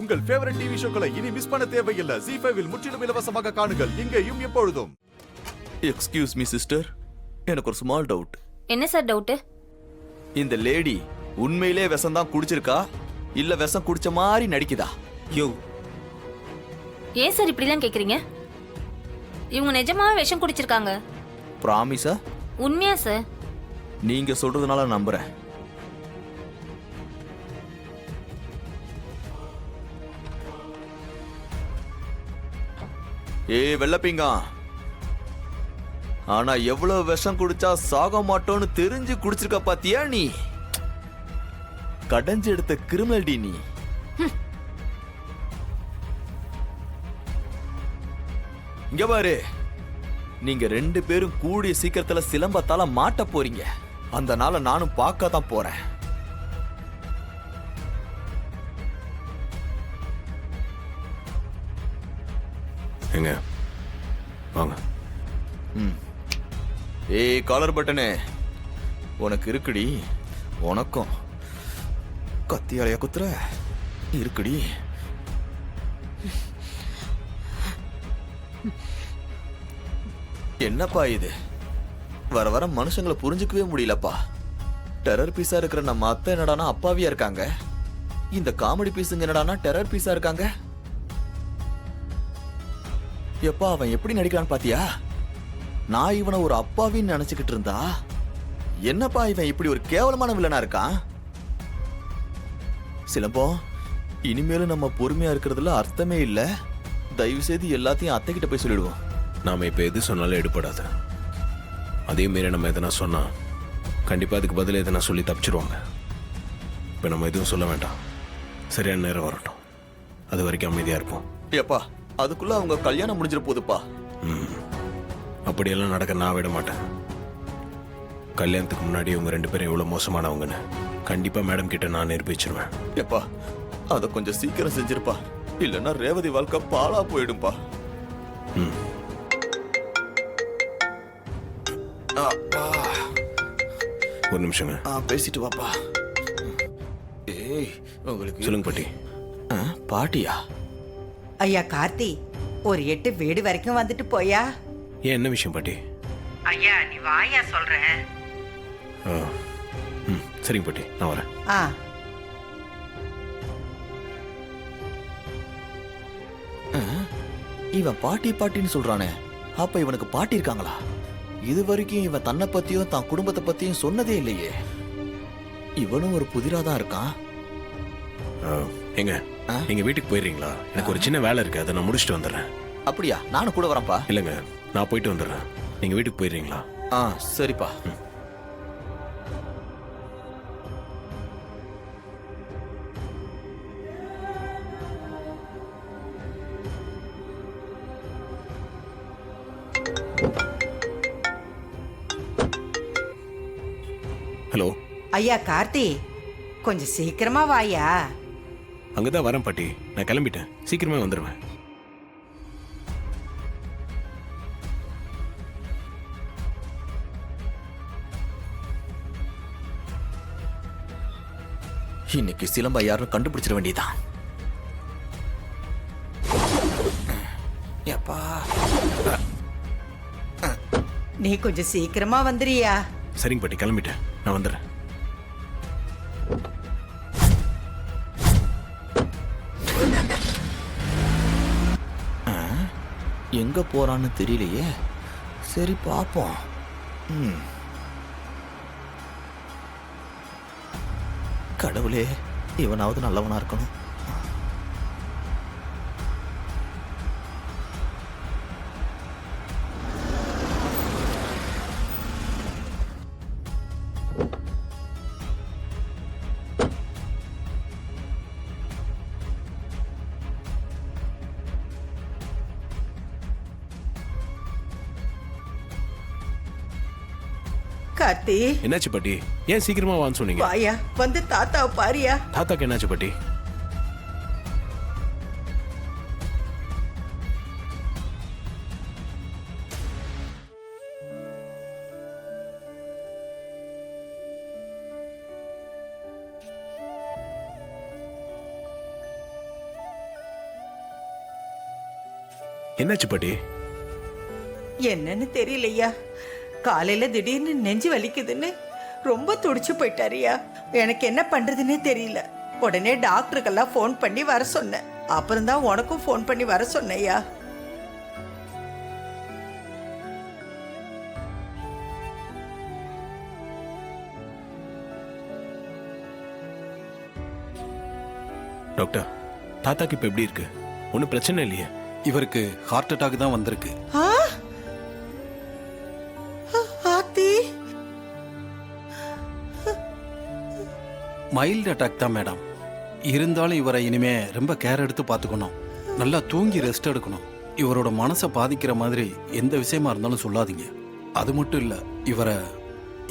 உங்கள் favourite TV ஷோக்களை இனி miss பண்ண தேவையில்லை. ZEE5 இல் முற்றிலும் இலவசமாக காணுங்கள், இங்கேயும் எப்பொழுதும். எக்ஸ்கியூஸ் மீ சிஸ்டர், எனக்கு ஒரு ஸ்மால் டவுட். என்ன சார் டவுட்? இந்த லேடி உண்மையிலே விஷம் தான் குடிச்சிருக்கா இல்ல விஷம் குடிச்ச மாதிரி நடிக்குதா? யோ, ஏன் சார் இப்படிலாம் கேக்குறீங்க? இவங்க நிஜமாவே விஷம் குடிச்சிருக்காங்க. ப்ராமிஸா? உண்மையா சார்? நீங்க சொல்றதுனால நம்புறேன். வெள்ளப்பீங்க, ஆனா எவ்வளவு விஷம் குடிச்சா சாக மாட்டோன்னு தெரிஞ்சு குடிச்சிருக்க பாத்தியா நீ? கடைஞ்சு எடுத்த கிரிமினல் டி நீ. இங்க பாரு, நீங்க 2 பேரும் கூடிய சீக்கிரத்துல சிலம்பத்தால மாட்ட போறீங்க. அந்த நாளை நானும் பார்க்க தான் போறேன். எங்க வாங்க. காலர் பட்டனே, உனக்கு இருக்குடி. உனக்கும் கத்தியாலையா குத்துற இருக்குடி. என்னப்பா இது? வர வர மனுஷங்களை புரிஞ்சுக்கவே முடியலப்பா. டெரர் பீஸா இருக்கிற நம்ம அத்தை என்னடானா அப்பாவியா இருக்காங்க. இந்த காமெடி பீஸுங்க என்னடானா டெரர் பீஸா இருக்காங்க. எப்பா அவன் எப்படி நடிக்கிறான்னு பாத்தியா? நான் இவனை ஒரு அப்பாவின்னு நினைச்சுக்கிட்டு இருந்தா என்னப்பா இவன் இப்படி ஒரு கேவலமான வில்லனா இருக்கான்? சிலம்பம், இனிமேலும் நம்ம பொறுமையா இருக்கிறதுல அர்த்தமே இல்ல. தயவு செய்து எல்லாத்தையும் அத்தை கிட்ட போய் சொல்லிடுவோம். நாம இப்ப எது சொன்னாலும் எடுபடாது. அதே மாரி நம்ம எதனா சொன்னா கண்டிப்பா அதுக்கு பதில் எதனா சொல்லி தப்பிச்சிருவாங்க. இப்ப நம்ம எதுவும் சொல்ல வேண்டாம். சரியான நேரம் வரட்டும், அது வரைக்கும் அமைதியா இருப்போம். ஏப்பா, அதுக்குள்ள அவங்க கல்யாணம் முடிஞ்சிட போகுதுப்பா. அப்படியெல்லாம் நடக்க நான் விட மாட்டேன். கல்யாணத்துக்கு முன்னாடி இவங்க 2 பேரும் எவ்வளவு மோசமானவங்கன்னு கண்டிப்பா மேடம் கிட்ட நான் நிரூபிச்சிருவேன். ஏப்பா, அத கொஞ்சம் சீக்கிரம் செஞ்சிருப்பா, இல்லன்னா ரேவதி வாழ்க்கை பாழா போயிடும்பா. ஒரு நிமிஷங்க. பேசிட்டு வாப்பா. உங்களுக்கு சொல்லுங்க பாட்டி. பாட்டியா? ஐயா கார்த்தி, ஒரு 8 வீடு வரைக்கும் வந்துட்டு போயா. ஏன், என்ன விஷயம் பாட்டி? ஐயா நீ வாயா சொல்றேன். சரிங்க பாட்டி, நான் வரேன். இவன் பாட்டி பாட்டின்னு சொல்றானே, அப்ப இவனுக்கு பாட்டி இருக்காங்களா? இது வரைக்கும் இவன் தன்னை பத்தியும் தான் குடும்பத்தை பத்தியும் சொன்னதே இல்லையே. இவனும் ஒரு புதிராதான் இருக்கான். எங்க நீங்க வீட்டுக்கு போயிடுறீங்களா? எனக்கு ஒரு சின்ன வேலை இருக்கு, அதை நான் முடிச்சுட்டு வந்துடுறேன். அப்படியா? நானும் கூட வரேன்ப்பா. இல்லைங்க, நான் போயிட்டு வந்துடுறேன். நீங்க வீட்டுக்கு போயிடுறீங்களா? சரிப்பா. ஹலோ ஐயா கார்த்தி, கொஞ்சம் சீக்கிரமா வாயா. அங்கதான் வரேன் பாட்டி, நான் கிளம்பிட்டேன், சீக்கிரமே வந்துடுவேன். இன்னைக்கு சிலம்பா யாரும் கண்டுபிடிச்சிட வேண்டியதான். நீ கொஞ்சம் சீக்கிரமா வந்துறியா? சரிங்க பாட்டி, கிளம்பிட்டேன், நான் வந்துடுறேன். எங்க போறான்னு தெரியலையே. சரி பாப்போம். கடவுளே, இவனாவது நல்லவனா இருக்கணும். கார்த்தி, என்னாச்சு பாட்டி? ஏன் சீக்கிரமா வான்னு சொன்னீங்க? வாயா, வந்து தாத்தாவை பாரியா. தாத்தாக்கு என்னாச்சு பாட்டி? என்னாச்சு பாட்டி? என்னன்னு தெரியலையா, காலையில திடீர்னு நெஞ்சு வலிக்குதுன்னு ரொம்ப துடிச்சு போயிட்டாரியா. எனக்கு என்ன பண்றதுன்னே தெரியல. உடனே டாக்டருக்கெல்லாம் ஃபோன் பண்ணி வர சொன்னேன். அப்புறம் தான் உனக்கும் ஃபோன் பண்ணி வர சொன்னையா. டாக்டர், தாத்தாக்கு இப்ப எப்படி இருக்கு? ஒன்றும் பிரச்சனை இல்லையே? இவருக்கு ஹார்ட் அட்டாக் தான் வந்திருக்கு. ஆ? ஆத்தி, மைல்டு அட்டாக் தான் மேடம். இருந்தாலும் இவரை இனிமே ரொம்ப கேர் எடுத்து பார்த்துக்கணும். நல்லா தூங்கி ரெஸ்ட் எடுக்கணும். இவரோட மனசை பாதிக்கிற மாதிரி எந்த விஷயமா இருந்தாலும் சொல்லாதீங்க. அது மட்டும் இல்லை, இவரை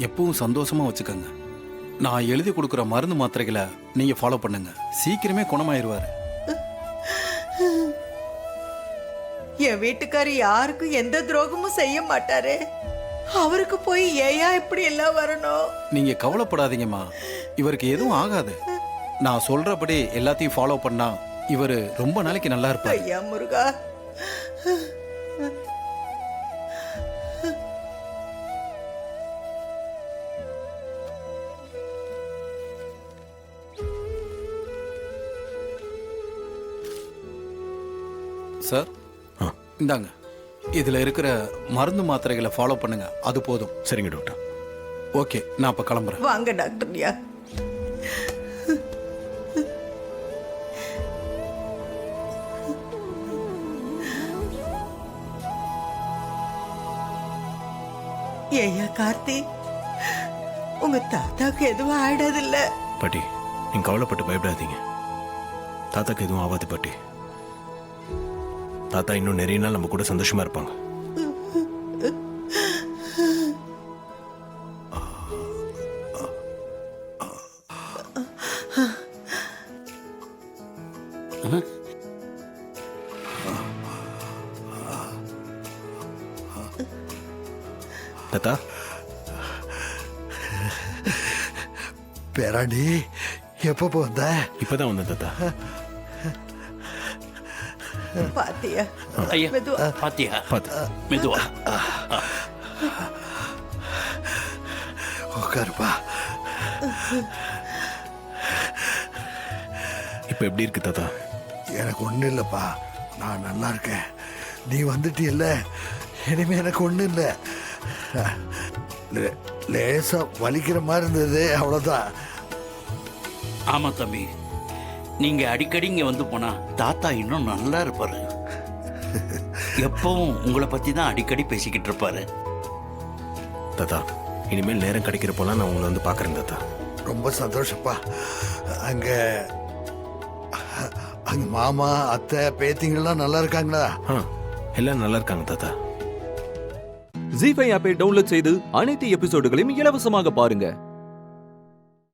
எப்பவும் சந்தோஷமா வச்சுக்கோங்க. நான் எழுதி கொடுக்குற மருந்து மாத்திரைகளை நீங்க ஃபாலோ பண்ணுங்க. சீக்கிரமே குணமாயிருவாரு. என் வீட்டுக்காரு யாருக்கும் எந்த துரோகமும் செய்ய மாட்டாரு. அவருக்கு போய் ஏயா இப்படி எல்லாம் வரணும்? நீங்க கவலைப்படாதீங்கம்மா, இவருக்கு எதுவும் ஆகாது. நான் சொல்றபடி எல்லாத்தையும் ஃபாலோ பண்ணா இவரு ரொம்ப நாளைக்கு நல்லா இருப்பாரு. ஐயா முருகா, சார், ஆ. இந்தாங்க. இதுல இருக்கிற மருந்து மாத்திரைகளை ஃபாலோ பண்ணுங்க. அது போதும். சரிங்க டாக்டர். ஓகே, நான் அப்ப கிளம்புறேன். வாங்க டாக்டர்யா. ஏய்யா கார்த்தி, உங்க தாத்தாக்கு எதுவும் ஆயிடாதில்ல? பாட்டி, நீங்க கவலைப்பட்டு பயப்படாதீங்க. தாத்தாக்கு எதுவும் ஆகாது பாட்டி. தாத்தா இன்னும் நிறைய நாள் நம்ம கூட சந்தோஷமா இருப்பாங்க. தாத்தா, பேராண்டி எப்போ வந்த? இப்பதான் வந்தேன் தாத்தா. பாத்தியா? ஐயா, மெதுவா. பாத்தியா? பார்த்து மெதுவா. உட்காருப்பா. இப்ப எப்படி இருக்கு தாத்தா? எனக்கு ஒன்றும் இல்லைப்பா, நான் நல்லா இருக்கேன். நீ வந்துட்டியல்ல, இனிமே எனக்கு ஒன்றும் இல்லை. லேசா வலிக்கிற மாதிரி இருந்தது, அவ்வளோதான். ஆமா தம்பி, நீங்க அடிக்கடி இங்க வந்து போனா தாத்தா இன்னும் நல்லா இருப்பாரு. எப்பவும் உங்களை பத்தி தான் அடிக்கடி பேசிக்கிட்டு இருப்பாரு. தாத்தா, இனிமேல் நேரம் கிடைக்கிறப்போலாம் நான் உங்களை வந்து பார்க்குறேன் தாத்தா. ரொம்ப சந்தோஷப்பா. அங்கே அங்கே மாமா அத்தை பேத்திங்கெல்லாம் நல்லா இருக்காங்களா? ஆ, எல்லாம் நல்லா இருக்காங்க தாத்தா. ஜீ5 ஆப்பை டவுன்லோட் செய்து அனைத்து எபிசோடுகளையும் இலவசமாக பாருங்க.